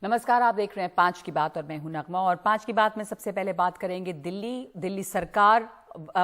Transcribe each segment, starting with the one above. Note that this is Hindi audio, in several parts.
नमस्कार, आप देख रहे हैं 5 की बात और मैं हूं नगमा। और 5 की बात में सबसे पहले बात करेंगे दिल्ली सरकार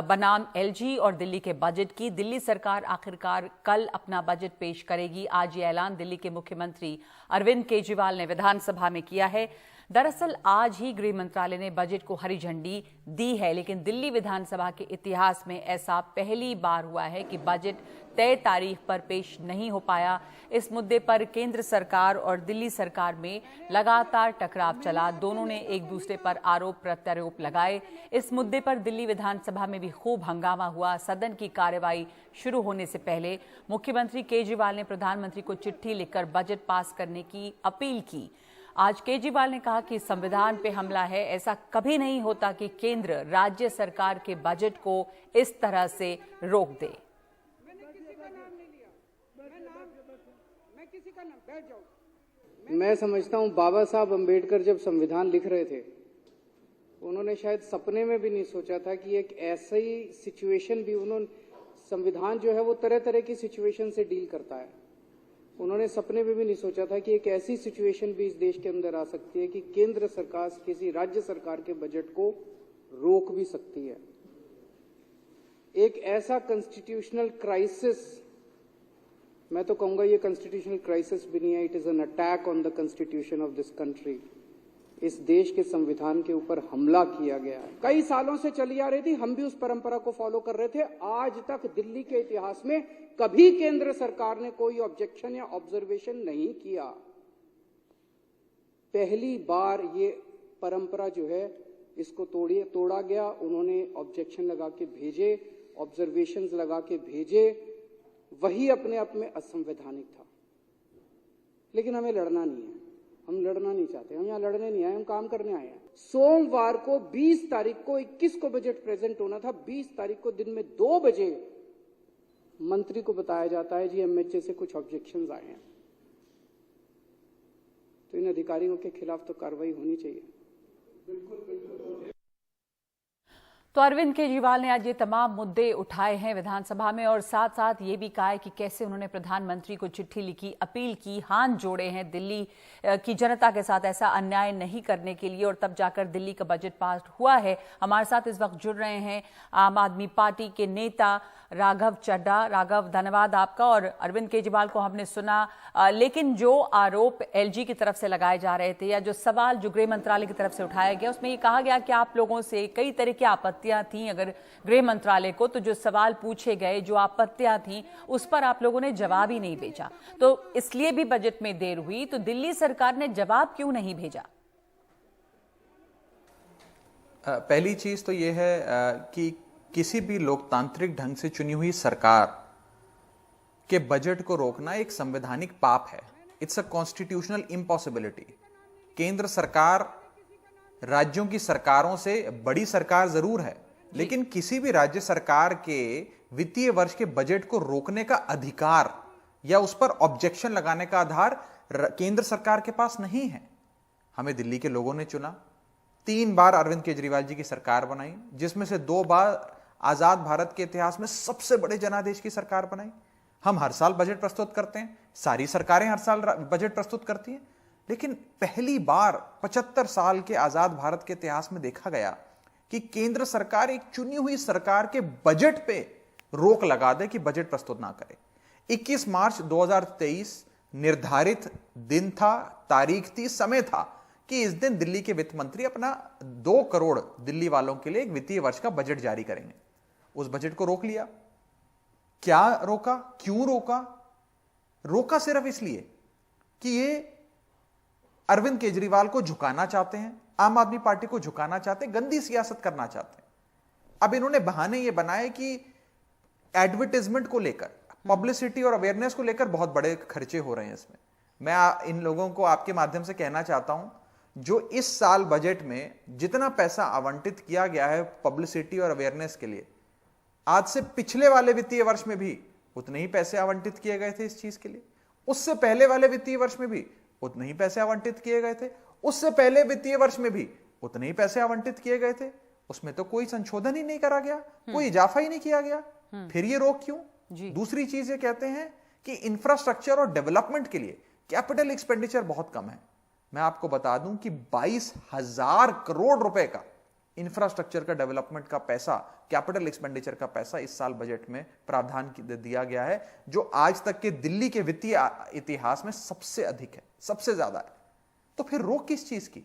बनाम एलजी और दिल्ली के बजट की। दिल्ली सरकार आखिरकार कल अपना बजट पेश करेगी। आज ये ऐलान दिल्ली के मुख्यमंत्री अरविंद केजरीवाल ने विधानसभा में किया है। दरअसल आज ही गृह मंत्रालय ने बजट को हरी झंडी दी है, लेकिन दिल्ली विधानसभा के इतिहास में ऐसा पहली बार हुआ है कि बजट तय तारीख पर पेश नहीं हो पाया। इस मुद्दे पर केंद्र सरकार और दिल्ली सरकार में लगातार टकराव चला। दोनों ने एक दूसरे पर आरोप प्रत्यारोप लगाए। इस मुद्दे पर दिल्ली विधानसभा में भी खूब हंगामा हुआ। सदन की कार्यवाही शुरू होने से पहले मुख्यमंत्री केजरीवाल ने प्रधानमंत्री को चिट्ठी लिखकर बजट पास करने की अपील की। आज केजरीवाल ने कहा कि संविधान पे हमला है। ऐसा कभी नहीं होता कि केंद्र राज्य सरकार के बजट को इस तरह से रोक दे। मैं समझता हूं बाबा साहब अंबेडकर जब संविधान लिख रहे थे, उन्होंने शायद सपने में भी नहीं सोचा था कि एक ऐसी सिचुएशन भी संविधान जो है वो तरह तरह की सिचुएशन से डील करता है। उन्होंने सपने में भी नहीं सोचा था कि एक ऐसी सिचुएशन भी इस देश के अंदर आ सकती है कि केंद्र सरकार किसी राज्य सरकार के बजट को रोक भी सकती है। एक ऐसा कॉन्स्टिट्यूशनल क्राइसिस, मैं तो कहूंगा ये कॉन्स्टिट्यूशनल क्राइसिस भी नहीं है, it is an attack on the constitution of this country. इस देश के संविधान के ऊपर हमला किया गया है। कई सालों से चली आ रही थी, हम भी उस परंपरा को फॉलो कर रहे थे। आज तक दिल्ली के इतिहास में कभी केंद्र सरकार ने कोई ऑब्जेक्शन या ऑब्जर्वेशन नहीं किया। पहली बार ये परंपरा जो है इसको तोड़ा गया। उन्होंने ऑब्जेक्शन लगा के भेजे, ऑब्जर्वेशंस लगा के भेजे। वही अपने आप में असंवैधानिक था। लेकिन हमें लड़ना नहीं है, हम लड़ना नहीं चाहते। हम यहां लड़ने नहीं आए, हम काम करने आए हैं। सोमवार को 20 तारीख को 21 को बजट प्रेजेंट होना था। 20 तारीख को दिन में 2 बजे मंत्री को बताया जाता है जी एमएचए से कुछ ऑब्जेक्शंस आए हैं। तो इन अधिकारियों के खिलाफ तो कार्रवाई होनी चाहिए। बिल्कुल। तो अरविंद केजरीवाल ने आज ये तमाम मुद्दे उठाए हैं विधानसभा में, और साथ साथ ये भी कहा है कि कैसे उन्होंने प्रधानमंत्री को चिट्ठी लिखी, अपील की, हाथ जोड़े हैं दिल्ली की जनता के साथ ऐसा अन्याय नहीं करने के लिए, और तब जाकर दिल्ली का बजट पास हुआ है। हमारे साथ इस वक्त जुड़ रहे हैं आम आदमी पार्टी के नेता राघव चड्ढा। राघव, धन्यवाद आपका। और अरविंद केजरीवाल को हमने सुना, लेकिन जो आरोप एलजी की तरफ से लगाए जा रहे थे या जो सवाल जो गृह मंत्रालय की तरफ से उठाया गया, उसमें ये कहा गया कि आप लोगों से कई तरह की आपत्तियां थी अगर गृह मंत्रालय को, तो जो सवाल पूछे गए, जो आपत्तियां थी, उस पर आप लोगों ने जवाब ही नहीं भेजा। तो इसलिए भी बजट में देर हुई। तो दिल्ली सरकार ने जवाब क्यों नहीं भेजा? पहली चीज तो यह है कि किसी भी लोकतांत्रिक ढंग से चुनी हुई सरकार के बजट को रोकना एक संवैधानिक पाप है। It's a constitutional impossibility. केंद्र सरकार राज्यों की सरकारों से बड़ी सरकार जरूर है, लेकिन किसी भी राज्य सरकार के वित्तीय वर्ष के बजट को रोकने का अधिकार या उस पर ऑब्जेक्शन लगाने का आधार केंद्र सरकार के पास नहीं है। हमें दिल्ली के लोगों ने चुना, 3 बार अरविंद केजरीवाल जी की सरकार बनाई, जिसमें से 2 बार आजाद भारत के इतिहास में सबसे बड़े जनादेश की सरकार बनाई। हम हर साल बजट प्रस्तुत करते हैं, सारी सरकारें हर साल बजट प्रस्तुत करती हैं, लेकिन पहली बार 75 साल के आजाद भारत के इतिहास में देखा गया कि केंद्र सरकार एक चुनी हुई सरकार के बजट पे रोक लगा दे कि बजट प्रस्तुत ना करे। 21 मार्च 2023 निर्धारित दिन था, तारीख थी, समय था कि इस दिन दिल्ली के वित्त मंत्री अपना 2 करोड़ दिल्ली वालों के लिए एक वित्तीय वर्ष का बजट जारी करेंगे। उस बजट को रोक लिया। क्या रोका, क्यों रोका? रोका सिर्फ इसलिए कि ये अरविंद केजरीवाल को झुकाना चाहते हैं, आम आदमी पार्टी को झुकाना चाहते हैं, गंदी सियासत करना चाहते हैं। अब इन्होंने बहाने ये बनाए कि एडवर्टाइजमेंट को लेकर, पब्लिसिटी और अवेयरनेस को लेकर बहुत बड़े खर्चे हो रहे हैं इसमें। मैं इन लोगों को आपके माध्यम से कहना चाहता हूं, जो इस साल बजट में जितना पैसा आवंटित किया गया है पब्लिसिटी और अवेयरनेस के लिए, आज से पिछले वाले वित्तीय वर्ष में भी उतने ही पैसे आवंटित किए गए थे इस चीज के लिए। उससे पहले वाले वित्तीय वर्ष में भी उतने ही पैसे आवंटित किए गए थे। उससे पहले वित्तीय वर्ष में भी उतने ही पैसे आवंटित किए गए थे। उसमें तो कोई संशोधन ही नहीं करा गया, कोई इजाफा ही नहीं किया गया। फिर ये रोक क्यों? दूसरी चीज ये कहते हैं कि इंफ्रास्ट्रक्चर और डेवलपमेंट के लिए कैपिटल एक्सपेंडिचर बहुत कम है। मैं आपको बता दूं कि 22,000 करोड़ रुपए का इंफ्रास्ट्रक्चर का डेवलपमेंट का पैसा, कैपिटल एक्सपेंडिचर का पैसा इस साल बजट में प्रावधान दिया गया है, जो आज तक के दिल्ली के वित्तीय इतिहास में सबसे अधिक है, सबसे ज्यादा है। तो फिर रोक किस चीज की?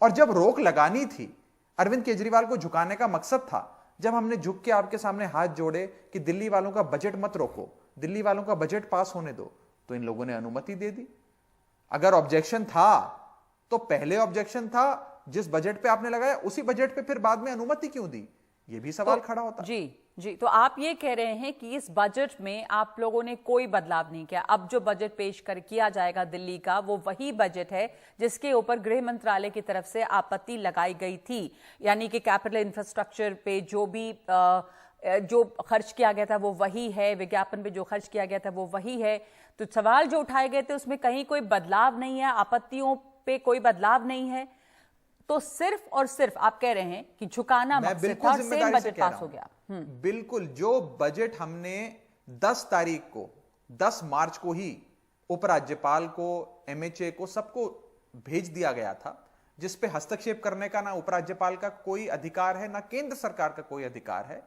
और जब रोक लगानी थी, अरविंद केजरीवाल को झुकाने का मकसद था, जब हमने झुक के आपके सामने हाथ जोड़े कि दिल्ली वालों का बजट मत रोको, दिल्ली वालों का बजट पास होने दो, तो इन लोगों ने अनुमति दे दी। अगर ऑब्जेक्शन था तो पहले ऑब्जेक्शन था जिस बजट पे आपने लगाया, उसी बजट पे फिर बाद में अनुमति क्यों दी? ये भी सवाल खड़ा होता है। जी, तो आप ये कह रहे हैं कि इस बजट में आप लोगों ने कोई बदलाव नहीं किया। अब जो बजट पेश किया जाएगा दिल्ली का, वो वही बजट है जिसके ऊपर गृह मंत्रालय की तरफ से आपत्ति लगाई गई थी, यानी कि कैपिटल इंफ्रास्ट्रक्चर पे जो खर्च किया गया था वो वही है, विज्ञापन पे जो खर्च किया गया था वो वही है। तो सवाल जो उठाए गए थे उसमें कहीं कोई बदलाव नहीं है, आपत्तियों पे कोई बदलाव नहीं है। तो सिर्फ और सिर्फ आप कह रहे हैं कि झुकाना मकसद था और सेम बजट पास हो गया। बिल्कुल, जो बजट हमने 10 तारीख को, 10 मार्च को ही उपराज्यपाल को, एमएचए को, सबको भेज दिया गया था, जिस पे हस्तक्षेप करने का ना उपराज्यपाल का कोई अधिकार है, ना केंद्र सरकार का कोई अधिकार है।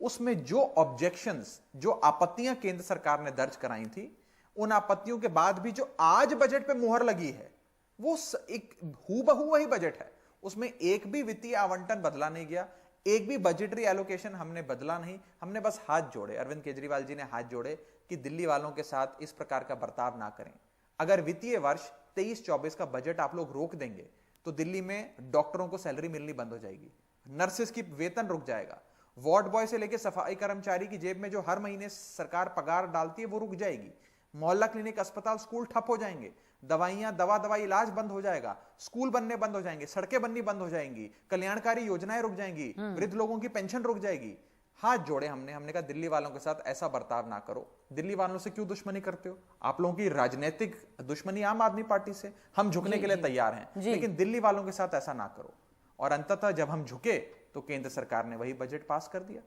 उसमें जो ऑब्जेक्शंस, जो आपत्तियां केंद्र सरकार ने दर्ज कराई थी, उन आपत्तियों के बाद भी जो आज बजट पे मुहर लगी है, वो एक हूबहू वही बजट है। उसमें एक भी वित्तीय आवंटन बदला नहीं गया, एक भी बजटरी एलोकेशन हमने बदला नहीं। हमने बस हाथ जोड़े, अरविंद केजरीवाल जी ने हाथ जोड़े कि दिल्ली वालों के साथ इस प्रकार का बर्ताव ना करें। अगर वित्तीय वर्ष 23-24 का बजट आप लोग रोक देंगे तो दिल्ली में डॉक्टरों को सैलरी मिलनी बंद हो जाएगी, नर्सेस की वेतन रुक जाएगा, वार्ड बॉय से लेकर सफाई कर्मचारी की जेब में जो हर महीने सरकार पगार डालती है वो रुक जाएगी, मोहल्ला क्लिनिक, अस्पताल, स्कूल ठप हो जाएंगे, दवाई इलाज बंद हो जाएगा, स्कूल बनने बंद हो जाएंगे, सड़कें बननी बंद हो जाएंगी, कल्याणकारी योजनाएं रुक जाएंगी, वृद्ध लोगों की पेंशन रुक जाएगी। हाथ जोड़े हमने कहा दिल्ली वालों के साथ ऐसा बर्ताव ना करो। दिल्ली वालों से क्यों दुश्मनी करते हो? आप लोगों की राजनीतिक दुश्मनी आम आदमी पार्टी से, हम झुकने के लिए तैयार हैं, लेकिन दिल्ली वालों के साथ ऐसा ना करो। और अंततः जब हम झुके तो केंद्र सरकार ने वही बजट पास कर दिया।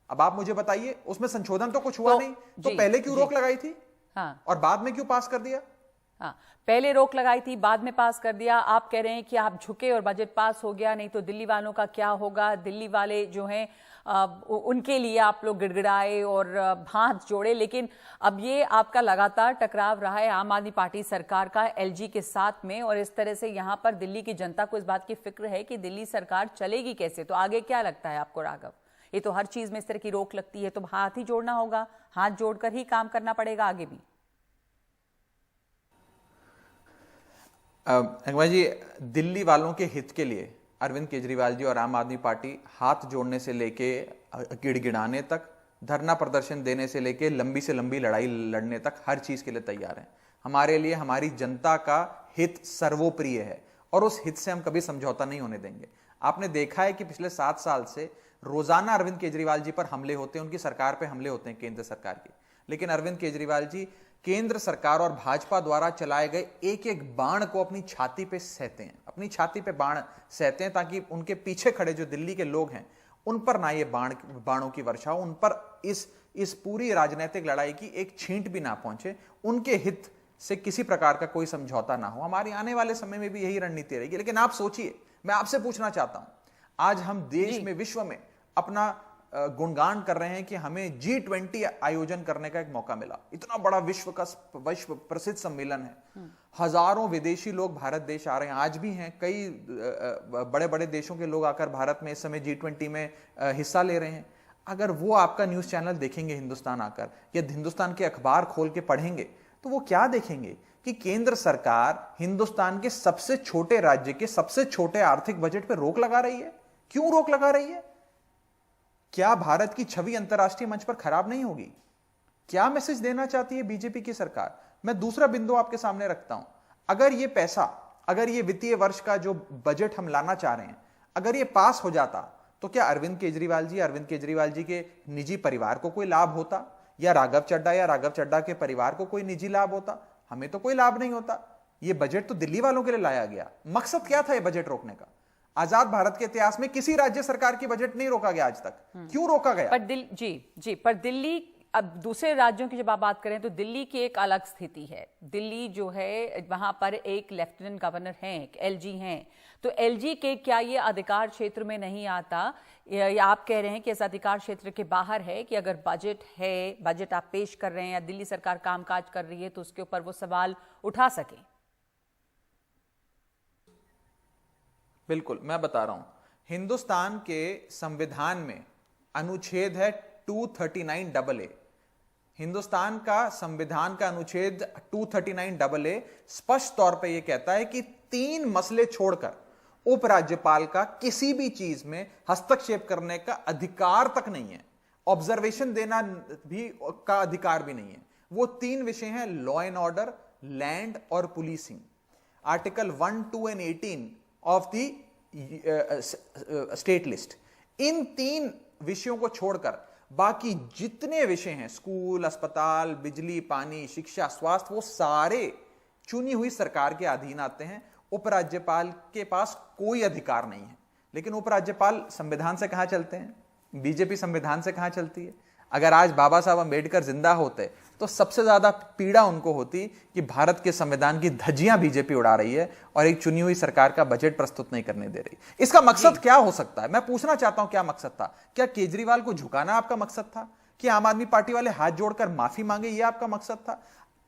अब आप मुझे बताइए, उसमें संशोधन तो कुछ हुआ नहीं, तो पहले क्यों रोक लगाई थी? हाँ। और बाद में क्यों पास कर दिया? हाँ, पहले रोक लगाई थी, बाद में पास कर दिया। आप कह रहे हैं कि आप झुके और बजट पास हो गया, नहीं तो दिल्ली वालों का क्या होगा? दिल्ली वाले जो हैं उनके लिए आप लोग गिड़गिड़ाए और हाथ जोड़े। लेकिन अब ये आपका लगातार टकराव रहा है आम आदमी पार्टी सरकार का एलजी के साथ में, और इस तरह से यहाँ पर दिल्ली की जनता को इस बात की फिक्र है कि दिल्ली सरकार चलेगी कैसे। तो आगे क्या लगता है आपको राघव? ये तो हर चीज में इस तरह की रोक लगती है, तो हाथ ही जोड़ना होगा, हाथ जोड़कर ही काम करना पड़ेगा आगे भी। अंगमा जी, दिल्ली वालों के हित के लिए अरविंद केजरीवाल जी और आम आदमी पार्टी हाथ जोड़ने से लेके गिड़गिड़ाने तक, धरना प्रदर्शन देने से लेके लंबी से लंबी लड़ाई लड़ने तक हर चीज के लिए तैयार हैं। हमारे लिए हमारी जनता का हित सर्वोप्रिय है और उस हित से हम कभी समझौता नहीं होने देंगे। आपने देखा है कि पिछले 7 साल से रोजाना अरविंद केजरीवाल जी पर हमले होते हैं, उनकी सरकार पे हमले होते हैं केंद्र सरकार की, लेकिन अरविंद केजरीवाल जी केंद्र सरकार और भाजपा द्वारा चलाए गए एक एक बाण को अपनी छाती पे सहते हैं, अपनी छाती पे बाण सहते हैं, ताकि उनके पीछे खड़े जो दिल्ली के लोग हैं उन पर ना ये बाणों की वर्षा हो, उन पर इस पूरी राजनीतिक लड़ाई की एक छींट भी ना पहुंचे, उनके हित से किसी प्रकार का कोई समझौता ना हो। हमारी आने वाले समय में भी यही रणनीति रहेगी। लेकिन आप सोचिए, मैं आपसे पूछना चाहता हूं, आज हम देश में, विश्व में अपना गुणगान कर रहे हैं कि हमें G20 आयोजन करने का एक मौका मिला। इतना बड़ा विश्व प्रसिद्ध सम्मेलन है, हजारों विदेशी लोग भारत देश आ रहे हैं, आज भी हैं, कई बड़े बड़े देशों के लोग आकर भारत में इस समय G20 में हिस्सा ले रहे हैं। अगर वो आपका न्यूज चैनल देखेंगे हिंदुस्तान आकर, या हिंदुस्तान के अखबार खोल के पढ़ेंगे, तो वो क्या देखेंगे कि केंद्र सरकार हिंदुस्तान के सबसे छोटे राज्य के सबसे छोटे आर्थिक बजट पर रोक लगा रही है। क्यों रोक लगा रही है? क्या भारत की छवि अंतर्राष्ट्रीय मंच पर खराब नहीं होगी? क्या मैसेज देना चाहती है बीजेपी की सरकार? मैं दूसरा बिंदु आपके सामने रखता हूं। अगर ये पैसा, अगर ये वित्तीय वर्ष का जो बजट हम लाना चाह रहे हैं, अगर ये पास हो जाता, तो क्या अरविंद केजरीवाल जी के निजी परिवार को कोई लाभ होता, या राघव चड्ढा के परिवार को कोई निजी लाभ होता? हमें तो कोई लाभ नहीं होता। ये बजट तो दिल्ली वालों के लिए लाया गया। मकसद क्या था ये बजट रोकने का? आजाद भारत के इतिहास में किसी राज्य सरकार की बजट नहीं रोका गया आज तक। क्यों रोका गया? पर दिल्ली अब दूसरे राज्यों की जब आप बात करें तो दिल्ली की एक अलग स्थिति है। दिल्ली जो है वहां पर एक लेफ्टिनेंट गवर्नर हैं, एक एलजी हैं, तो एलजी के क्या ये अधिकार क्षेत्र में नहीं आता, या आप कह रहे हैं कि इस अधिकार क्षेत्र के बाहर है कि अगर बजट है, बजट आप पेश कर रहे हैं या दिल्ली सरकार कामकाज कर रही है तो उसके ऊपर वो सवाल उठा सके? बिल्कुल, मैं बता रहा हूं, हिंदुस्तान के संविधान में अनुच्छेद है 239AA। हिंदुस्तान का संविधान का अनुच्छेद 239AA स्पष्ट तौर पे यह कहता है कि 3 मसले छोड़कर उपराज्यपाल का किसी भी चीज में हस्तक्षेप करने का अधिकार तक नहीं है, ऑब्जर्वेशन देना भी का अधिकार भी नहीं है। वो 3 विषय हैं, लॉ एंड ऑर्डर, लैंड और policing. Article 1, 2 and 18 of the state list. इन 3 विषयों को छोड़कर बाकी जितने विषय हैं, स्कूल, अस्पताल, बिजली, पानी, शिक्षा, स्वास्थ्य, वो सारे चुनी हुई सरकार के अधीन आते हैं। उपराज्यपाल के पास कोई अधिकार नहीं है। लेकिन उपराज्यपाल संविधान से कहां चलते हैं? बीजेपी संविधान से कहां चलती है? अगर आज बाबा साहब अंबेडकर जिंदा होते तो सबसे ज्यादा पीड़ा उनको होती कि भारत के संविधान की धज्जियां बीजेपी उड़ा रही है और एक चुनी हुई सरकार का बजट प्रस्तुत नहीं करने दे रही। इसका मकसद क्या हो सकता है? मैं पूछना चाहता हूं, क्या मकसद था? क्या केजरीवाल को झुकाना आपका मकसद था? कि आम आदमी पार्टी वाले हाथ जोड़कर माफी मांगे, यह आपका मकसद था?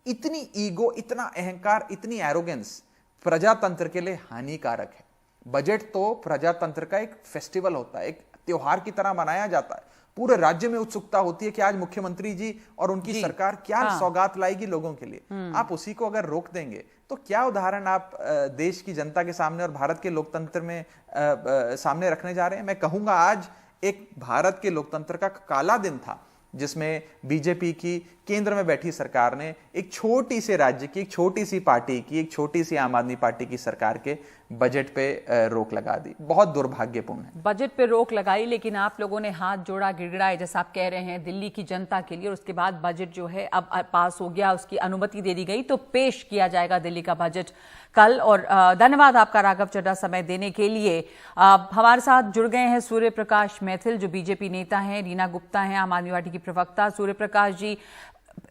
इतनी ईगो, इतना अहंकार, इतनी एरोगेंस प्रजातंत्र के लिए हानिकारक है। बजट तो प्रजातंत्र का एक फेस्टिवल होता है, एक त्योहार की तरह मनाया जाता है। पूरे राज्य में उत्सुकता होती है कि आज मुख्यमंत्री जी और उनकी सरकार क्या सौगात लाएगी लोगों के लिए। आप उसी को अगर रोक देंगे तो क्या उदाहरण आप देश की जनता के सामने और भारत के लोकतंत्र में सामने रखने जा रहे हैं? मैं कहूंगा आज एक भारत के लोकतंत्र का काला दिन था, जिसमें बीजेपी की केंद्र में बैठी सरकार ने एक छोटी से राज्य की, एक छोटी सी पार्टी की, एक छोटी सी आम आदमी पार्टी की सरकार के बजट पे रोक लगा दी। बहुत दुर्भाग्यपूर्ण है। बजट पे रोक लगाई, लेकिन आप लोगों ने हाथ जोड़ा, गिड़गिड़ाए, जैसा आप कह रहे हैं, दिल्ली की जनता के लिए। और उसके बाद बजट जो है अब पास हो गया, उसकी अनुमति दे दी गई, तो पेश किया जाएगा दिल्ली का बजट कल। और धन्यवाद आपका राघव चड्ढा समय देने के लिए। हमारे साथ जुड़ गए हैं सूर्य प्रकाश मैथिल, जो बीजेपी नेता हैं, रीना गुप्ता हैं आम आदमी पार्टी की प्रवक्ता। सूर्य प्रकाश जी,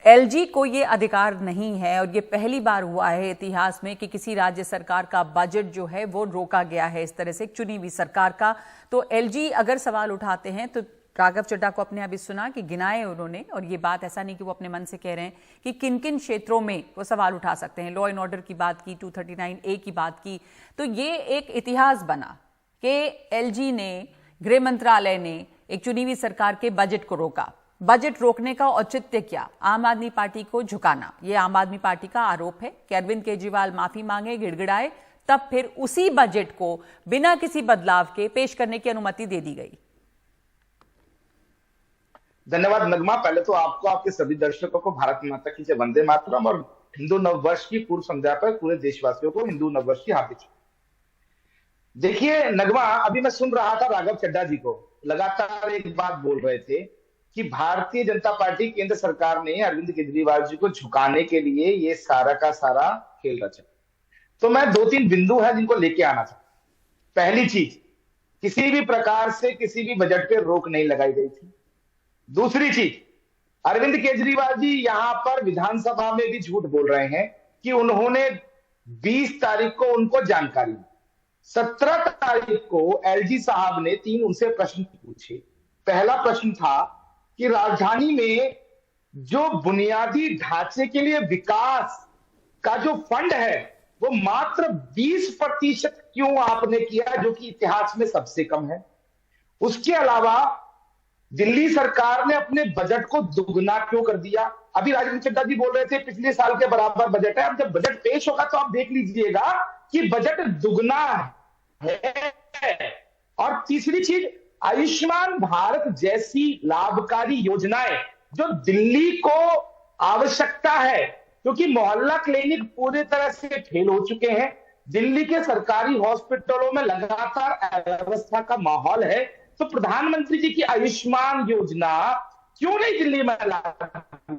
एलजी को ये अधिकार नहीं है और ये पहली बार हुआ है इतिहास में कि किसी राज्य सरकार का बजट जो है वो रोका गया है इस तरह से, एक चुनी हुई सरकार का। तो एलजी अगर सवाल उठाते हैं तो राघव चड्ढा को अपने अभी सुना कि गिनाए उन्होंने, और ये बात ऐसा नहीं कि वो अपने मन से कह रहे हैं कि किन किन क्षेत्रों में वो सवाल उठा सकते हैं। लॉ एंड ऑर्डर की बात की, 239A की बात की। तो ये एक इतिहास बना कि एलजी ने, गृह मंत्रालय ने एक चुनी हुई सरकार के बजट को रोका। बजट रोकने का औचित्य क्या? आम आदमी पार्टी को झुकाना। यह आम आदमी पार्टी का आरोप है कि अरविंद केजरीवाल माफी मांगे, गिड़गिड़ाए, तब फिर उसी बजट को बिना किसी बदलाव के पेश करने की अनुमति दे दी गई। धन्यवाद नगमा। पहले तो आपको, आपके सभी दर्शकों को भारत माता की जय, वंदे मातरम, और हिंदू नववर्ष की पूर्व संध्या पर पूरे देशवासियों को हिंदू नववर्ष की हार्दिक। देखिए नगमा, अभी मैं सुन रहा था राघव चड्ढा जी को, लगातार एक बात बोल रहे थे कि भारतीय जनता पार्टी, केंद्र सरकार ने अरविंद केजरीवाल जी को झुकाने के लिए ये सारा का सारा खेल रचा। तो मैं 2-3 बिंदु है जिनको लेके आना चाहता। पहली चीज, किसी भी प्रकार से किसी भी बजट पे रोक नहीं लगाई गई थी। दूसरी चीज, अरविंद केजरीवाल जी यहां पर विधानसभा में भी झूठ बोल रहे हैं कि उन्होंने 20 तारीख को उनको जानकारी दी। 17 तारीख को एलजी साहब ने 3 उनसे प्रश्न पूछे। पहला प्रश्न था कि राजधानी में जो बुनियादी ढांचे के लिए विकास का जो फंड है वो मात्र 20% क्यों आपने किया, जो कि इतिहास में सबसे कम है। उसके अलावा दिल्ली सरकार ने अपने बजट को दुगना क्यों कर दिया? अभी राजेंद्र चड्ढा जी बोल रहे थे पिछले साल के बराबर बजट है। अब जब बजट पेश होगा तो आप देख लीजिएगा कि बजट दुगना है। और तीसरी चीज, आयुष्मान भारत जैसी लाभकारी योजनाएं जो दिल्ली को आवश्यकता है, क्योंकि मोहल्ला क्लिनिक पूरी तरह से फेल हो चुके हैं। दिल्ली के सरकारी हॉस्पिटलों में लगातार अव्यवस्था का माहौल है। तो प्रधानमंत्री जी की आयुष्मान योजना क्यों नहीं दिल्ली में लागू?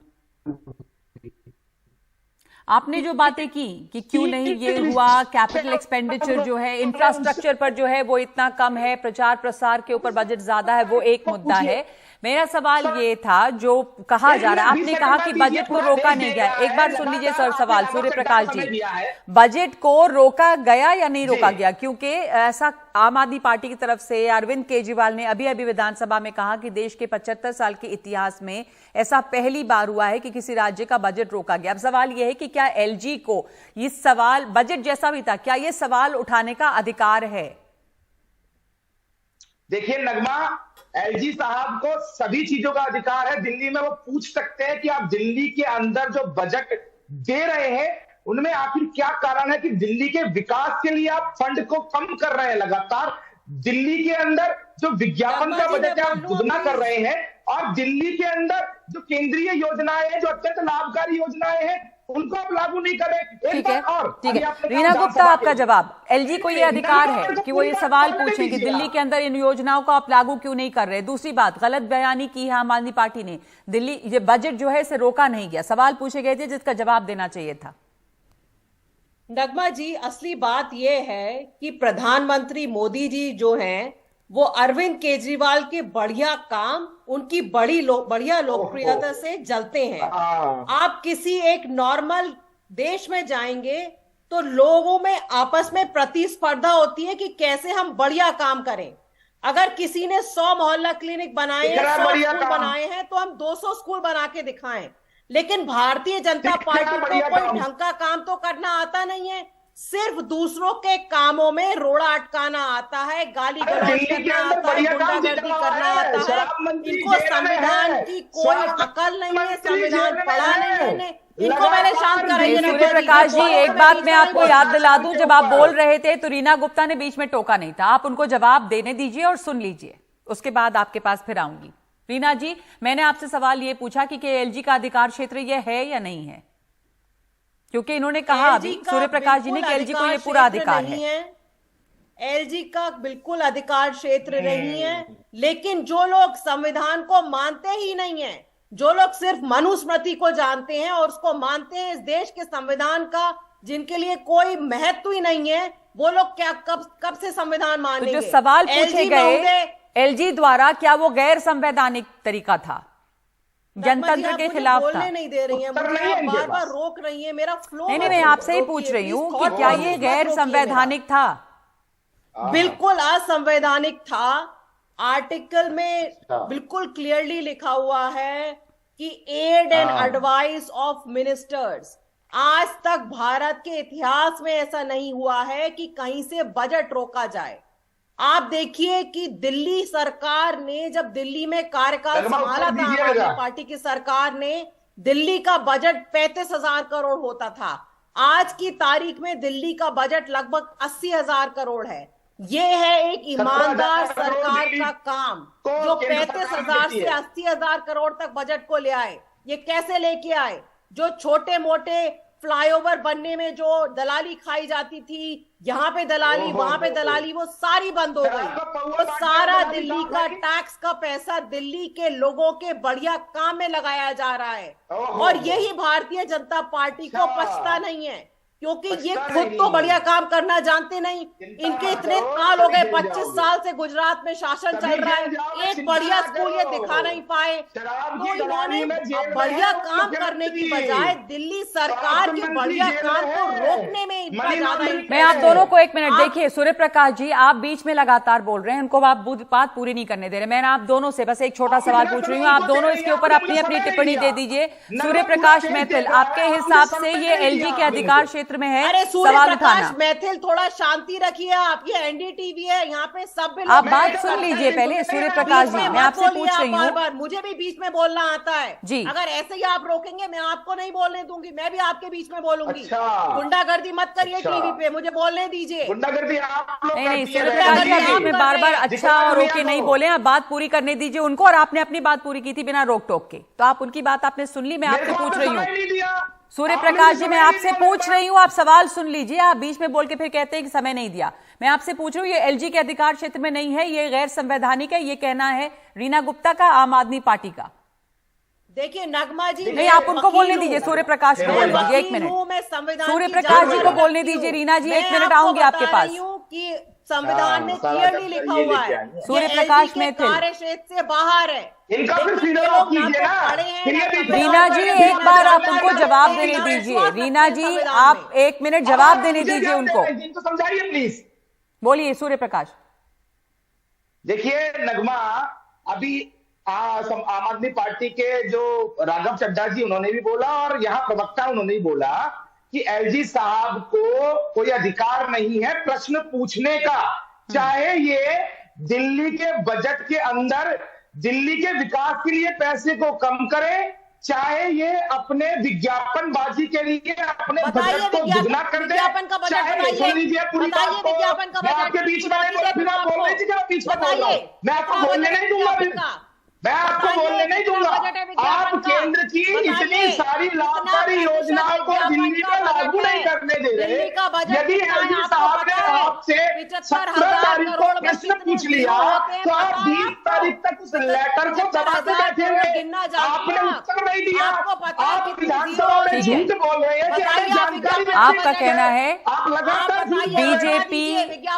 आपने जो बातें की कि क्यों नहीं ये हुआ, कैपिटल एक्सपेंडिचर जो है, इंफ्रास्ट्रक्चर पर जो है वो इतना कम है, प्रचार प्रसार के ऊपर बजट ज्यादा है, वो एक मुद्दा है। मेरा सवाल ये था, जो कहा जा रहा है, आपने कहा कि बजट को रोका नहीं गया। एक बार सुन लीजिए सर सवाल, सूर्य प्रकाश जी, बजट को रोका गया या नहीं रोका गया? क्योंकि ऐसा आम आदमी पार्टी की तरफ से अरविंद केजरीवाल ने अभी अभी विधानसभा में कहा कि देश के 75 साल के इतिहास में ऐसा पहली बार हुआ है कि किसी राज्य का बजट रोका गया। अब सवाल यह है कि क्या एलजी को ये सवाल, बजट जैसा भी था, क्या ये सवाल उठाने का अधिकार है? देखिए नगमा, एलजी साहब को सभी चीजों का अधिकार है। दिल्ली में वो पूछ सकते हैं कि आप दिल्ली के अंदर जो बजट दे रहे हैं उनमें आखिर क्या कारण है कि दिल्ली के विकास के लिए आप फंड को कम कर रहे हैं लगातार। दिल्ली के अंदर जो विज्ञापन का बजट है आप दुगना कर रहे हैं, और दिल्ली के अंदर जो केंद्रीय योजनाएं हैं, जो अत्यंत लाभकारी योजनाएं हैं, उनको आप लागू नहीं कर रहे। ठीक है, ठीक है। रीना गुप्ता, आपका जवाब, एलजी को ये अधिकार है कि वो ये सवाल पूछें कि दिल्ली के अंदर इन योजनाओं को आप लागू क्यों नहीं कर रहे? दूसरी बात, गलत बयानी की है आम आदमी पार्टी ने, दिल्ली ये बजट जो है इसे रोका नहीं गया, सवाल पूछे गए थे जिसका जवाब देना चाहिए था। नगमा जी, असली बात यह है कि प्रधानमंत्री मोदी जी जो हैं वो अरविंद केजरीवाल के बढ़िया काम, उनकी बढ़िया लोकप्रियता से जलते हैं। आप किसी एक नॉर्मल देश में जाएंगे तो लोगों में आपस में प्रतिस्पर्धा होती है कि कैसे हम बढ़िया काम करें। अगर किसी ने 100 मोहल्ला क्लिनिक बनाए हैं, 100 स्कूल बनाए हैं, तो हम 200 स्कूल बना के दिखाएं। लेकिन भारतीय जनता पार्टी को कोई ढंग का काम तो करना आता नहीं है, सिर्फ दूसरों के कामों में रोड़ा अटकाना आता है, गाली गलौज करना आता है, गुंडागर्दी करना आता है। इनको संविधान की कोई अकल नहीं है, संविधान पढ़ा नहीं है। इनको मैंने शांत कराइए। सूर्य प्रकाश जी, एक बात मैं आपको याद दिला दूं, जब आप बोल रहे थे तो रीना गुप्ता ने बीच में टोका नहीं था। आप उनको जवाब देने दीजिए और सुन लीजिए, उसके बाद आपके पास फिर आऊंगी। रीना जी, मैंने आपसे सवाल ये पूछा कि एलजी का अधिकार क्षेत्र ये है या नहीं है, क्योंकि इन्होंने कहा अभी सूर्य प्रकाश जी ने कि एलजी को ये पूरा अधिकार है। एलजी का बिल्कुल अधिकार क्षेत्र नहीं है, लेकिन जो लोग संविधान को मानते ही नहीं है, जो लोग सिर्फ मनुस्मृति को जानते हैं और उसको मानते हैं इस देश के संविधान का, जिनके लिए कोई महत्व ही नहीं है, वो लोग क्या कब से संविधान मानेंगे? तो जो सवाल पूछे गए एलजी द्वारा, क्या वो गैर संवैधानिक तरीका था, जनतंत्र के खिलाफ था? बोलने नहीं दे रही है, मुझे बार बार रोक रही है, मेरा फ्लो नहीं, मैं आपसे ही पूछ रही हूँ कि क्या ये गैर संवैधानिक था? बिल्कुल असंवैधानिक था। आर्टिकल में बिल्कुल क्लियरली लिखा हुआ है कि aid and advice of ministers. आज तक भारत के इतिहास में ऐसा नहीं हुआ है कि कहीं से बजट रोका जाए। आप देखिए कि दिल्ली सरकार ने जब दिल्ली में कार्यकाल संभाला था, आम आदमी पार्टी की सरकार ने, दिल्ली का बजट 35,000 करोड़ होता था। आज की तारीख में दिल्ली का बजट लगभग 80,000 करोड़ है। ये है एक ईमानदार सरकार का काम, जो 35,000 से 80,000 करोड़ तक बजट को ले आए। ये कैसे लेके आए? जो छोटे मोटे फ्लाईओवर बनने में जो दलाली खाई जाती थी, यहाँ पे दलाली, वहां पे दलाली, वो सारी बंद हो गई। तो सारा दिल्ली का टैक्स का पैसा दिल्ली के लोगों के बढ़िया काम में लगाया जा रहा है, और यही भारतीय जनता पार्टी को पछता नहीं है, क्योंकि ये खुद तो बढ़िया काम करना जानते नहीं। इनके इतने साल हो गए, 25 साल से गुजरात में शासन चल रहा है, एक बढ़िया स्कूल ये दिखा नहीं पाए। तो इन्होंने बढ़िया काम करने की बजाय दिल्ली सरकार के बढ़िया काम को रोकने में इतना ज्यादा। मैं आप दोनों को एक मिनट देखिए, सूर्य प्रकाश जी आप बीच में लगातार बोल रहे हैं, उनको आप बात पूरी नहीं करने दे रहे। मैं आप दोनों से बस एक छोटा सवाल पूछ रही हूँ, आप दोनों इसके ऊपर अपनी अपनी टिप्पणी दे दीजिए। सूर्य प्रकाश मैथिल, आपके हिसाब से ये एलजी के अधिकार क्षेत्र में है? अरे सूर्य प्रकाश मैथिल, थोड़ा शांति रखिए आप, ये एनडीटीवी है, यहाँ पे सब आप बात सुन लीजिए पहले। सूर्य प्रकाश जी, मैं आपसे पूछ रही हूँ, बार मुझे भी बीच में बोलना आता है जी। अगर ऐसे ही आप रोकेंगे, मैं आपको नहीं बोलने दूंगी, मैं भी आपके बीच में बोलूंगी। गुंडागर्दी मत करिए टीवी पे, मुझे बोलने दीजिए। गुंडागर्दी आप लोग नहीं, सूर्य प्रकाश जी बीच में बार बार अच्छा और ओके नहीं बोले, आप बात पूरी करने दीजिए उनको। और आपने अपनी बात पूरी की थी बिना रोक टोक के, तो आप उनकी बात आपने सुन ली। मैं आपसे पूछ रही हूँ सूर्य प्रकाश जी, मैं आपसे पूछ रही हूँ, आप सवाल सुन लीजिए। आप बीच में बोल के फिर कहते हैं कि समय नहीं दिया। मैं आपसे पूछ रही हूँ, ये एलजी के अधिकार क्षेत्र में नहीं है, ये गैर संवैधानिक है, ये कहना है रीना गुप्ता का, आम आदमी पार्टी का। देखिए नगमा जी, नहीं, आप उनको बोलने दीजिए, सूर्य प्रकाश को बोलने दीजिए, एक मिनट। सूर्य प्रकाश जी को बोलने दीजिए। रीना जी, एक मिनट आऊंगी आपके पास। कि संविधान में क्लियरली लिखा हुआ है सूर्य प्रकाश में कार्य क्षेत्र से बाहर है। इनका फिर फ्रीडम ऑफ कीजिए ना। रीना जी एक बार आप उनको जवाब देने दीजिए। रीना जी आप 1 मिनट जवाब देने दीजिए उनको, इनको समझाइए प्लीज। बोलिए सूर्य प्रकाश। देखिए नगमा, अभी आम आदमी पार्टी के जो राघव चड्ढा जी उन्होंने भी बोला और यहाँ प्रवक्ता उन्होंने भी बोला कि एलजी साहब को कोई अधिकार नहीं है प्रश्न पूछने का, चाहे ये दिल्ली के बजट के अंदर दिल्ली के विकास के लिए पैसे को कम करे, चाहे ये अपने विज्ञापनबाजी के लिए अपने बजट को दुगना कर दे, चाहे सुन लीजिए पूरी बात को, मैं आपके बीच में नहीं बोल, फिर आप बोल रहे थे कि मैं बीच में बोल रहा हूं, मैं आपको बोलने नहीं दूंगा, मैं आपको बोलने नहीं दूंगा। आप केंद्र की इतनी सारी लाभकारी योजनाओं को दिल्ली में लागू नहीं करने दे रहे। यदि एलजी साहब ने आपसे 17 तारीख को प्रश्न पूछ लिया तो आप 20 तारीख तक उस लेटर को दबाते बैठे हुए, आपने उत्तर नहीं दिया। आप विधानसभा में झूठ बोल रहे हैं कि हमें जानकारी। आपका कहना है आप लगातार बीजेपी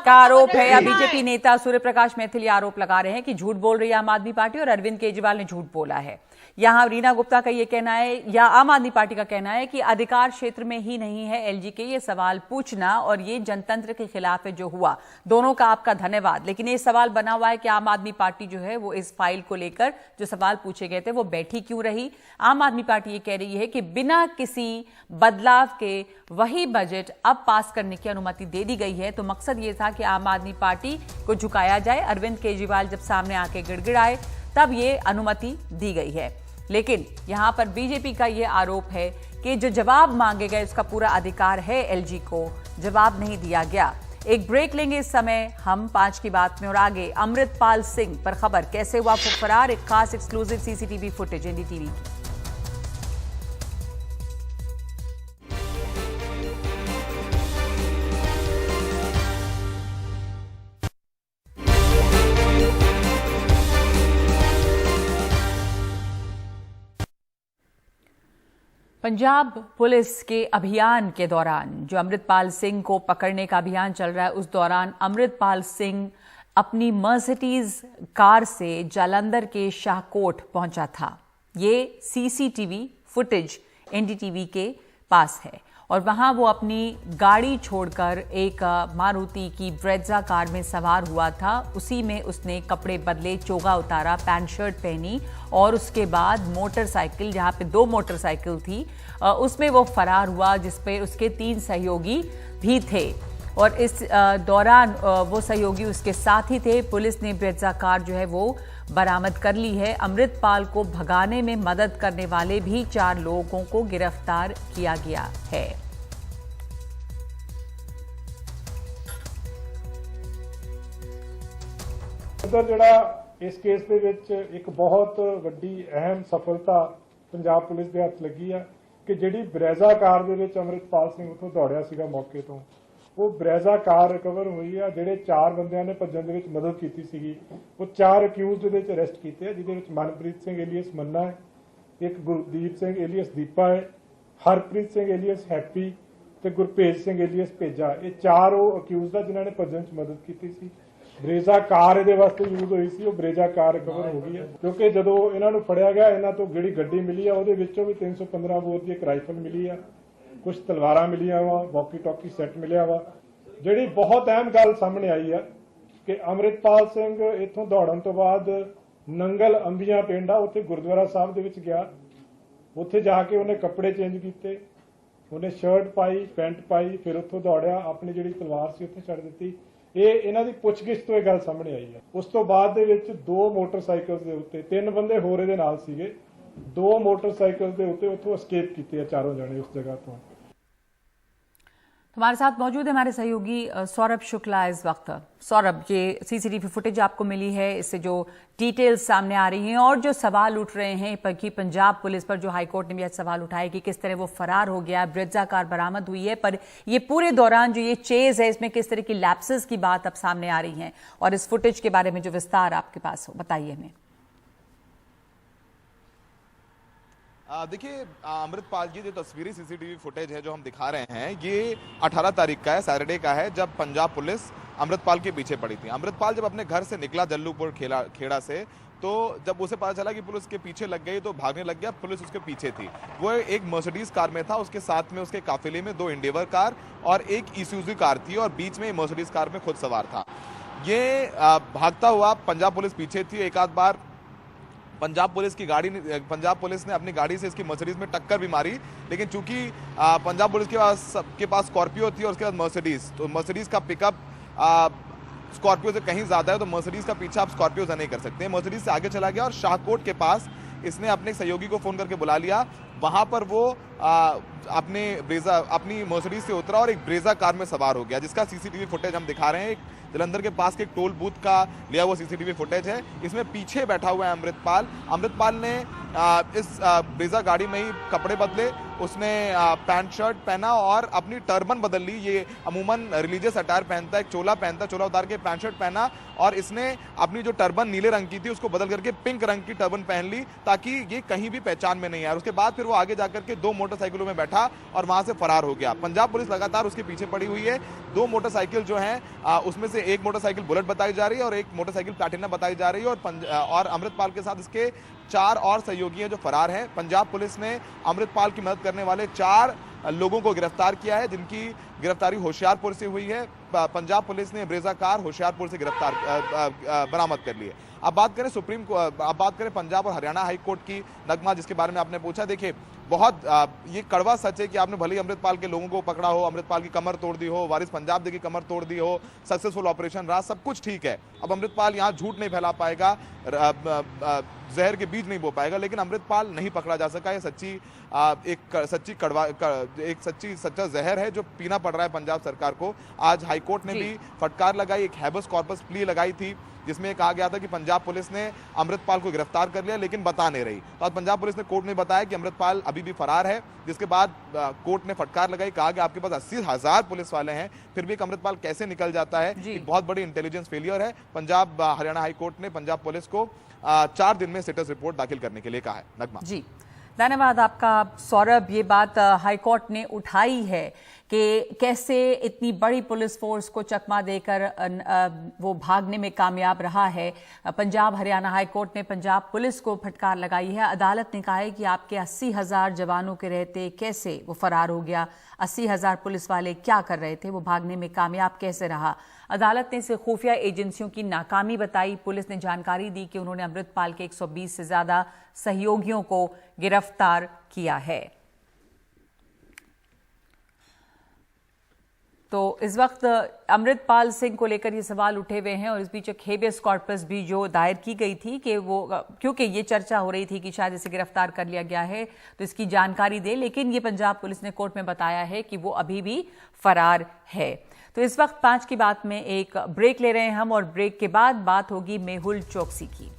का आरोप है या बीजेपी नेता सूर्य प्रकाश मैथिली आरोप लगा रहे हैं कि झूठ बोल रही है आम आदमी पार्टी और अरविंद केजरीवाल ने झूठ बोला है। यहां रीना गुप्ता का यह कहना है या आम आदमी पार्टी का कहना है कि अधिकार क्षेत्र में ही नहीं है एलजी के ये सवाल पूछना और ये जनतंत्र के खिलाफ है जो हुआ। दोनों का आपका धन्यवाद, लेकिन ये सवाल बना हुआ है कि आम आदमी पार्टी जो है वो इस फाइल को लेकर जो सवाल पूछे गए थे वो बैठी क्यों रही। आम आदमी पार्टी ये कह रही है कि बिना किसी बदलाव के वही बजट अब पास करने की अनुमति दे दी गई है। तो मकसद ये था कि आम आदमी पार्टी को झुकाया जाए। अरविंद केजरीवाल जब सामने आके गिड़गिड़ाए तब ये अनुमति दी गई है। लेकिन यहां पर बीजेपी का यह आरोप है कि जो जवाब मांगे गए उसका पूरा अधिकार है एलजी को, जवाब नहीं दिया गया। एक ब्रेक लेंगे इस समय हम 5 की बात में और आगे अमृतपाल सिंह पर खबर कैसे हुआ फरार, एक खास एक्सक्लूसिव सीसीटीवी फुटेज एनडीटीवी की। पंजाब पुलिस के अभियान के दौरान जो अमृतपाल सिंह को पकड़ने का अभियान चल रहा है उस दौरान अमृतपाल सिंह अपनी मर्सिडीज कार से जालंधर के शाहकोट पहुंचा था। ये सीसीटीवी फुटेज एनडीटीवी के पास है और वहां वो अपनी गाड़ी छोड़कर एक मारुति की ब्रेजा कार में सवार हुआ था। उसी में उसने कपड़े बदले, चोगा उतारा, पैंट शर्ट पहनी और उसके बाद मोटरसाइकिल, जहां पे 2 मोटरसाइकिल थी, उसमें वो फरार हुआ जिसपे उसके 3 सहयोगी भी थे और इस दौरान वो सहयोगी उसके साथ ही थे। पुलिस ने ब्रेजा कार जो है वो बरामद कर ली है। अमृतपाल को भगाने में मदद करने वाले भी 4 लोगों को गिरफ्तार किया गया है। ਜਿਹੜਾ ਇਸ ਕੇਸ ਦੇ ਵਿੱਚ ਇੱਕ ਬਹੁਤ ਵੱਡੀ ਅਹਿਮ ਸਫਲਤਾ ਪੰਜਾਬ ਪੁਲਿਸ ਦੇ ਹੱਥ ਲੱਗੀ ਆ ਕਿ ਜਿਹੜੀ ਬਰੇਜ਼ਾ ਕਾਰ ਦੇ ਵਿੱਚ ਅਮਰਿਤਪਾਲ ਸਿੰਘ ਉੱਥੋਂ ਦੌੜਿਆ ਸੀਗਾ ਮੌਕੇ ਤੋਂ, ਉਹ ਬਰੇਜ਼ਾ ਕਾਰ ਰਿਕਵਰ ਹੋਈ ਆ। ਜਿਹੜੇ 4 ਬੰਦਿਆਂ ਨੇ ਭੱਜਣ ਦੇ ਵਿੱਚ ਮਦਦ ਕੀਤੀ ਸੀਗੀ ਉਹ 4 ਅਕਿਊਜ਼ਡ ਦੇ ਵਿੱਚ ਅਰੈਸਟ ਕੀਤੇ ਆ, ਜਿਹਦੇ ਵਿੱਚ ਮਨਪ੍ਰੀਤ ਸਿੰਘ ਏਲੀਅਸ ਮੰਨਾ ਹੈ, ਇੱਕ ਗੁਰਦੀਪ ਸਿੰਘ ਏਲੀਅਸ ਦੀਪਾ ਹੈ, ਹਰਪ੍ਰੀਤ ਸਿੰਘ ਏਲੀਅਸ ਹੈਪੀ ਤੇ ਗੁਰਭੇਜ ਸਿੰਘ ਏਲੀਅਸ ਭੇਜਾ। ਇਹ 4 ਉਹ ਅਕਿਊਜ਼ਡ ਆ ਜਿਨ੍ਹਾਂ ਨੇ ਭੱਜਣ 'ਚ ਮਦਦ ਕੀਤੀ ਸੀ। ਬਰੇਜ਼ਾ ਕਾਰ ਇਹਦੇ ਵਾਸਤੇ ਯੂਜ਼ ਹੋਈ ਸੀ, ਉਹ ਬਰੇਜ਼ਾ ਕਾਰ ਰਿਕਵਰ ਹੋ ਗਈ ਹੈ ਕਿਉਂਕਿ ਜਦੋਂ ਇਹਨਾਂ ਨੂੰ ਫੜਿਆ ਗਿਆ ਇਹਨਾਂ ਤੋਂ ਜਿਹੜੀ ਗੱਡੀ ਮਿਲੀ ਆ ਉਹਦੇ ਵਿੱਚੋਂ ਵੀ 315 ਬੋਰ ਦੀ ਇੱਕ ਰਾਈਫਲ ਮਿਲੀ ਆ, ਕੁਝ ਤਲਵਾਰਾਂ ਮਿਲੀਆਂ ਵਾ, ਵਾਕੀ ਟਾਕੀ ਸੈੱਟ ਮਿਲਿਆ ਵਾ। ਜਿਹੜੀ ਬਹੁਤ ਅਹਿਮ ਗੱਲ ਸਾਹਮਣੇ ਆਈ ਆ ਕਿ ਅਮਰਿਤਪਾਲ ਸਿੰਘ ਇੱਥੋਂ ਦੌੜਨ ਤੋਂ ਬਾਅਦ ਨੰਗਲ ਅੰਬੀਆਂ ਪਿੰਡ ਆ ਉੱਥੇ ਗੁਰਦੁਆਰਾ ਸਾਹਿਬ ਦੇ ਵਿੱਚ ਗਿਆ। ਉੱਥੇ ਜਾ ਕੇ ਉਹਨੇ ਕੱਪੜੇ ਚੇਂਜ ਕੀਤੇ, ਉਹਨੇ ਸ਼ਰਟ ਪਾਈ, ਪੈਂਟ ਪਾਈ, ਫਿਰ ਉੱਥੋਂ ਦੌੜਿਆ, ਆਪਣੀ ਜਿਹੜੀ ਤਲਵਾਰ ਸੀ ਉੱਥੇ ਛੱਡ ਦਿੱਤੀ। ਇਹ ਇਹਨਾਂ ਦੀ ਪੁੱਛਗਿੱਛ ਤੋਂ ਇਹ ਗੱਲ ਸਾਹਮਣੇ ਆਈ ਹੈ। ਉਸ ਤੋਂ ਬਾਅਦ ਦੇ ਵਿੱਚ 2 ਮੋਟਰਸਾਈਕਲ ਦੇ ਉੱਤੇ 3 ਬੰਦੇ ਹੋਰ ਇਹਦੇ ਨਾਲ ਸੀਗੇ, 2 ਮੋਟਰਸਾਈਕਲ ਦੇ ਉੱਤੇ ਉੱਥੋਂ escape ਕੀਤੇ ਆ 4 ਜਣੇ ਉਸ जगह ਤੋਂ। हमारे साथ मौजूद है हमारे सहयोगी सौरभ शुक्ला इस वक्त। सौरभ, ये सीसीटीवी फुटेज आपको मिली है, इससे जो डिटेल्स सामने आ रही हैं और जो सवाल उठ रहे हैं कि पंजाब पुलिस पर जो हाईकोर्ट ने भी आज सवाल उठाया कि किस तरह वो फरार हो गया, ब्रेजा कार बरामद हुई है, पर ये पूरे दौरान जो ये चेज है इसमें किस तरह की लैप्सेस की बात अब सामने आ रही है और इस फुटेज के बारे में जो विस्तार आपके पास हो, बताइए हमें। देखिए अमृतपाल जी, जो तस्वीरी सीसीटीवी फुटेज है जो हम दिखा रहे हैं ये 18 तारीख का है, सैटरडे का है, जब पंजाब पुलिस अमृतपाल के पीछे पड़ी थी। अमृतपाल जब अपने घर से निकला जल्लूपुर खेड़ा से, तो जब उसे पता चला कि पुलिस के पीछे लग गई तो भागने लग गया। पुलिस उसके पीछे थी। वो एक मर्सिडीज कार में था, उसके साथ में उसके काफिले में 2 इंडिवर कार और एक ईसूजू कार थी और बीच में मर्सिडीज कार में खुद सवार था। ये भागता हुआ पंजाब पुलिस पीछे थी। एक आध बार पंजाब पुलिस ने अपनी गाड़ी से इसकी मर्सिडीज में टक्कर भी मारी, लेकिन चूंकि पंजाब पुलिस के पास स्कॉर्पियो थी और उसके बाद मर्सिडीज, तो मर्सिडीज का पिकअप स्कॉर्पियो से कहीं ज्यादा है, तो मर्सिडीज का पीछा आप स्कॉर्पियो से नहीं कर सकते। मर्सिडीज से आगे चला गया और शाहकोट के पास इसने अपने सहयोगी को फोन करके बुला लिया। वहां पर वो अपनी मर्सिडीज से उतरा और एक ब्रेजा कार में सवार हो गया, जिसका सीसीटीवी फुटेज हम दिखा रहे हैं। जलंधर के पास के एक टोल बूथ का लिया हुआ सीसीटीवी फुटेज है। इसमें पीछे बैठा हुआ है अमृतपाल ने इस ब्रेजा गाड़ी में ही कपड़े बदले, उसने पैंट शर्ट पहना और अपनी टर्बन बदल ली। ये अमूमन रिलीजियस अटायर पहनता है, एक चोला पहनता, चोला उतार के पैंट शर्ट पहना और इसने अपनी जो टर्बन नीले रंग की थी उसको बदल करके पिंक रंग की टर्बन पहन ली, ताकि ये कहीं भी पहचान में नहीं आया। उसके बाद फिर वो आगे जाकर के 2 मोटरसाइकिलों में बैठा और वहां से फरार हो गया। पंजाब पुलिस लगातार उसके पीछे पड़ी हुई है। 2 मोटरसाइकिल जो है उसमें से एक मोटरसाइकिल बुलेट बताई जा रही है और एक मोटरसाइकिल प्लैटिना बताई जा रही है। और अमृतपाल के साथ इसके 4 और सहयोगी हैं जो फरार हैं। पंजाब पुलिस ने अमृतपाल की मदद करने वाले 4 लोगों को गिरफ्तार किया है, जिनकी गिरफ्तारी होशियारपुर से हुई है। पंजाब पुलिस ने ब्रेजा कार होशियारपुर से बरामद कर ली है। अब बात करें पंजाब और हरियाणा हाई कोर्ट की। नगमा, जिसके बारे में आपने पूछा, देखिए बहुत ये कड़वा सच है कि आपने भले ही अमृतपाल के लोगों को पकड़ा हो, अमृतपाल की कमर तोड़ दी हो, वारिस पंजाब दे की कमर तोड़ दी हो, सक्सेसफुल ऑपरेशन रहा, सब कुछ ठीक है। अब अमृतपाल यहाँ झूठ नहीं फैला पाएगा, जहर के बीज नहीं बो पाएगा, लेकिन अमृतपाल नहीं पकड़ा जा सका। ये सच्चा जहर है जो पीना पड़ रहा है पंजाब सरकार को। आज हाईकोर्ट ने भी फटकार लगाई, एक हैबस कॉर्पस प्ली लगाई थी, जिसमें कहा गया था कि पंजाब पुलिस ने अमृतपाल को गिरफ्तार कर लिया, लेकिन बता नहीं रही। तो आज पंजाब पुलिस ने कोर्ट में बताया कि अमृतपाल अभी भी फरार है, जिसके बाद कोर्ट ने फटकार लगाई, कहा कि आपके पास 80,000 पुलिस वाले हैं, फिर भी एक अमृतपाल कैसे निकल जाता है। एक बहुत बड़ी इंटेलिजेंस फेलियर है। पंजाब हरियाणा हाईकोर्ट ने पंजाब पुलिस को 4 दिन में स्टेटस रिपोर्ट दाखिल करने के लिए कहा है। नगमा जी, धन्यवाद आपका सौरभ। ये बात हाईकोर्ट ने उठाई है कि कैसे इतनी बड़ी पुलिस फोर्स को चकमा देकर वो भागने में कामयाब रहा है। पंजाब हरियाणा हाईकोर्ट ने पंजाब पुलिस को फटकार लगाई है। अदालत ने कहा है कि आपके 80,000 जवानों के रहते कैसे वो फरार हो गया, 80,000 पुलिस वाले क्या कर रहे थे, वो भागने में कामयाब कैसे रहा। अदालत ने इसे खुफिया एजेंसियों की नाकामी बताई। पुलिस ने जानकारी दी कि उन्होंने अमृतपाल के 120 से ज्यादा सहयोगियों को गिरफ्तार किया है। तो इस वक्त अमृतपाल सिंह को लेकर ये सवाल उठे हुए हैं और इस बीच एक हेबियस कॉर्पस भी जो दायर की गई थी कि वो, क्योंकि ये चर्चा हो रही थी कि शायद इसे गिरफ्तार कर लिया गया है तो इसकी जानकारी दे, लेकिन ये पंजाब पुलिस ने कोर्ट में बताया है कि वो अभी भी फरार है। तो इस वक्त 5 की बात में एक ब्रेक ले रहे हैं हम और ब्रेक के बाद बात होगी मेहुल चोकसी की।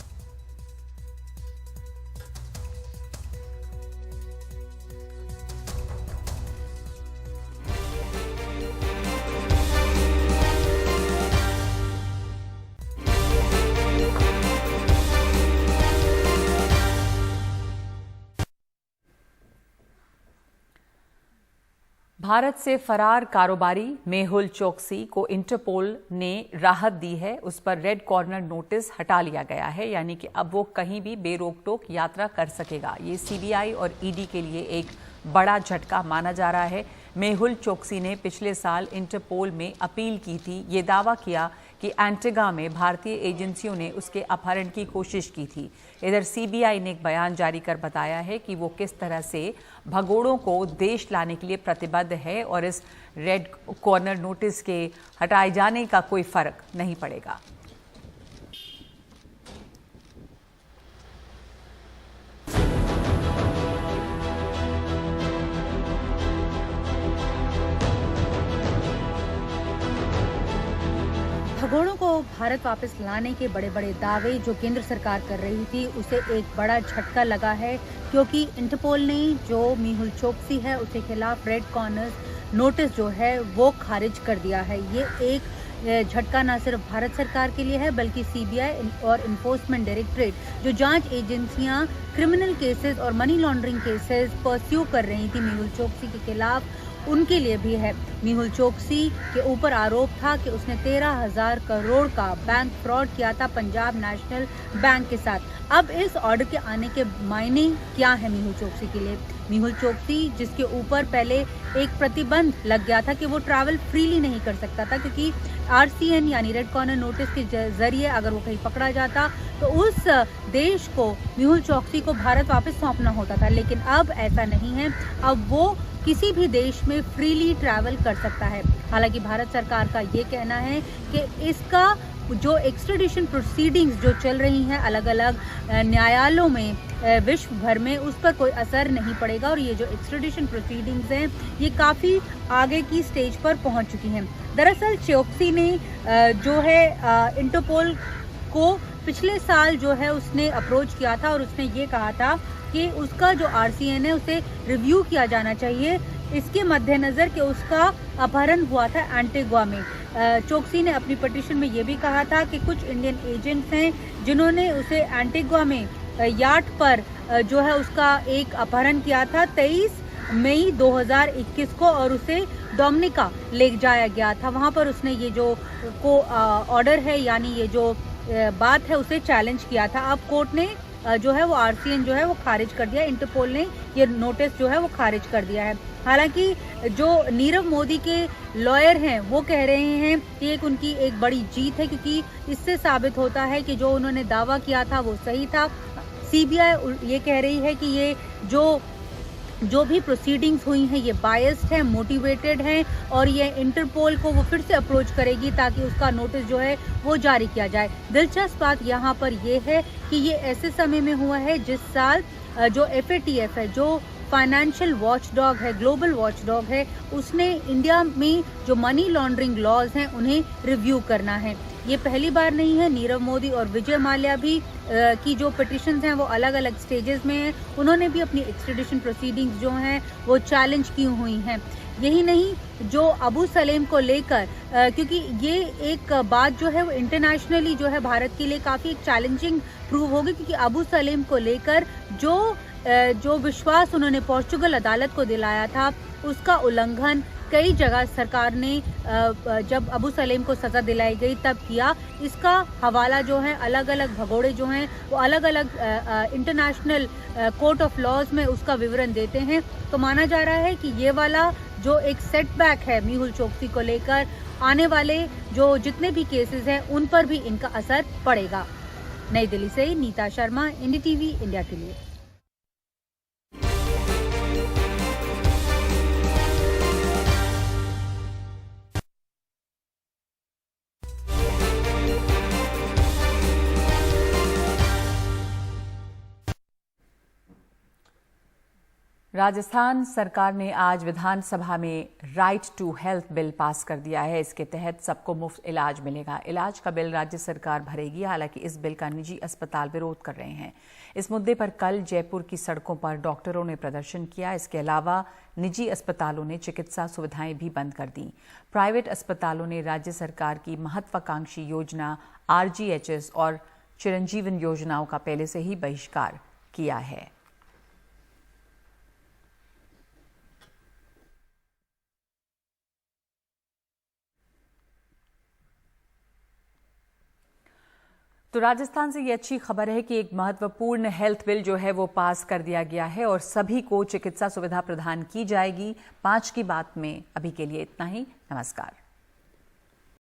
भारत से फरार कारोबारी मेहुल चोकसी को इंटरपोल ने राहत दी है। उस पर रेड कॉर्नर नोटिस हटा लिया गया है, यानी कि अब वो कहीं भी बेरोक-टोक यात्रा कर सकेगा। ये सीबीआई और ईडी के लिए एक बड़ा झटका माना जा रहा है। मेहुल चोकसी ने पिछले साल इंटरपोल में अपील की थी, ये दावा किया कि एंटीगा में भारतीय एजेंसियों ने उसके अपहरण की कोशिश की थी। इधर सीबीआई ने एक बयान जारी कर बताया है कि वो किस तरह से भगोड़ों को देश लाने के लिए प्रतिबद्ध है और इस रेड कॉर्नर नोटिस के हटाए जाने का कोई फर्क नहीं पड़ेगा। भगोड़ों को भारत वापस लाने के बड़े बड़े दावे जो केंद्र सरकार कर रही थी उसे एक बड़ा झटका लगा है, क्योंकि इंटरपोल ने जो मेहुल चोकसी है उसके खिलाफ रेड कॉर्नर नोटिस जो है वो खारिज कर दिया है। ये एक झटका न सिर्फ भारत सरकार के लिए है बल्कि सीबीआई और इन्फोर्समेंट डायरेक्टरेट जो जांच एजेंसियां क्रिमिनल केसेस और मनी लॉन्ड्रिंग केसेस परस्यू कर रही थी मेहुल चोकसी के खिलाफ, उनके लिए भी है। मेहुल चोकसी के ऊपर आरोप था कि उसने 13,000 करोड़ का बैंक फ्रॉड किया था पंजाब नेशनल बैंक के साथ। अब इस ऑर्डर के आने के मायने क्या है मेहुल चोकसी के लिए? मेहुल चोकसी जिसके ऊपर पहले एक प्रतिबंध लग गया था कि वो ट्रैवल फ्रीली नहीं कर सकता था, क्योंकि RCN यानी रेड कॉर्नर नोटिस के जरिए अगर वो कहीं पकड़ा जाता तो उस देश को मेहुल चोकसी को भारत वापस सौंपना होता था। लेकिन अब ऐसा नहीं है, अब वो किसी भी देश में फ्रीली ट्रैवल कर सकता है। हालांकि भारत सरकार का ये कहना है कि इसका जो एक्स्ट्रेडिशन प्रोसीडिंग्स जो चल रही हैं अलग अलग न्यायालयों में विश्व भर में, उस पर कोई असर नहीं पड़ेगा और ये जो एक्स्ट्रेडिशन प्रोसीडिंग्स हैं ये काफ़ी आगे की स्टेज पर पहुंच चुकी हैं। दरअसल चोकसी ने जो है इंटरपोल को पिछले साल जो है उसने अप्रोच किया था और उसने ये कहा था कि उसका जो RCN है उसे रिव्यू किया जाना चाहिए, इसके मद्देनजर कि उसका अपहरण हुआ था एंटीगुआ में। चोकसी ने अपनी पिटीशन में ये भी कहा था कि कुछ इंडियन एजेंट्स हैं जिन्होंने उसे एंटीगुआ में याट पर जो है उसका एक अपहरण किया था 23 मई 2021 को और उसे डोमिनिका ले जाया गया था। वहां पर उसने ये जो ऑर्डर है यानी ये जो बात है उसे चैलेंज किया था। अब कोर्ट ने जो है वो RCN जो है वो खारिज कर दिया, इंटरपोल ने ये नोटिस जो है वो खारिज कर दिया है। हालांकि जो नीरव मोदी के लॉयर हैं वो कह रहे हैं कि एक उनकी एक बड़ी जीत है, क्योंकि इससे साबित होता है कि जो उन्होंने दावा किया था वो सही था। CBI ये कह रही है कि ये जो भी प्रोसीडिंग्स हुई हैं ये बायस्ड है, मोटिवेटेड है और ये इंटरपोल को वो फिर से अप्रोच करेगी ताकि उसका नोटिस जो है वो जारी किया जाए। दिलचस्प बात यहाँ पर ये है कि ये ऐसे समय में हुआ है जिस साल जो FATF है, जो फाइनेंशियल वॉचडॉग है, ग्लोबल वॉचडॉग है, उसने इंडिया में जो मनी लॉन्ड्रिंग लॉज हैं उन्हें रिव्यू करना है। ये पहली बार नहीं है। नीरव मोदी और विजय माल्या भी की जो पिटिशंस हैं वो अलग अलग स्टेजेस में हैं। उन्होंने भी अपनी एक्स्ट्रेडिशन प्रोसीडिंग्स जो हैं वो चैलेंज की हुई हैं। यही नहीं, जो अबू सलेम को लेकर क्योंकि ये एक बात जो है वो इंटरनेशनली जो है भारत के लिए काफ़ी एक चैलेंजिंग प्रूव होगी, क्योंकि अबू सलेम को लेकर जो विश्वास उन्होंने पोर्चुगल अदालत को दिलाया था उसका उल्लंघन कई जगह सरकार ने जब अबू सलेम को सजा दिलाई गई तब किया। इसका हवाला जो है अलग अलग भगोड़े जो हैं वो अलग अलग इंटरनेशनल कोर्ट ऑफ लॉज में उसका विवरण देते हैं। तो माना जा रहा है कि ये वाला जो एक सेटबैक है मेहुल चोकसी को लेकर, आने वाले जो जितने भी केसेस हैं उन पर भी इनका असर पड़ेगा। नई दिल्ली से नीता शर्मा, NDTV इंडिया के लिए। राजस्थान सरकार ने आज विधानसभा में right to health bill pass कर दिया है। इसके तहत सबको मुफ्त इलाज मिलेगा। इलाज का बिल राज्य सरकार भरेगी। हालांकि इस बिल का निजी अस्पताल विरोध कर रहे हैं। इस मुद्दे पर कल जयपुर की सड़कों पर डॉक्टरों ने प्रदर्शन किया। इसके अलावा निजी अस्पतालों ने चिकित्सा सुविधाएं भी बंद कर दी। प्राइवेट अस्पतालों ने राज्य सरकार की महत्वाकांक्षी योजना RGHS और चिरंजीवन योजनाओं का पहले से ही बहिष्कार किया है। तो राजस्थान से ये अच्छी खबर है कि एक महत्वपूर्ण हेल्थ बिल जो है वो पास कर दिया गया है और सभी को चिकित्सा सुविधा प्रदान की जाएगी। 5 की बात में अभी के लिए इतना ही। नमस्कार।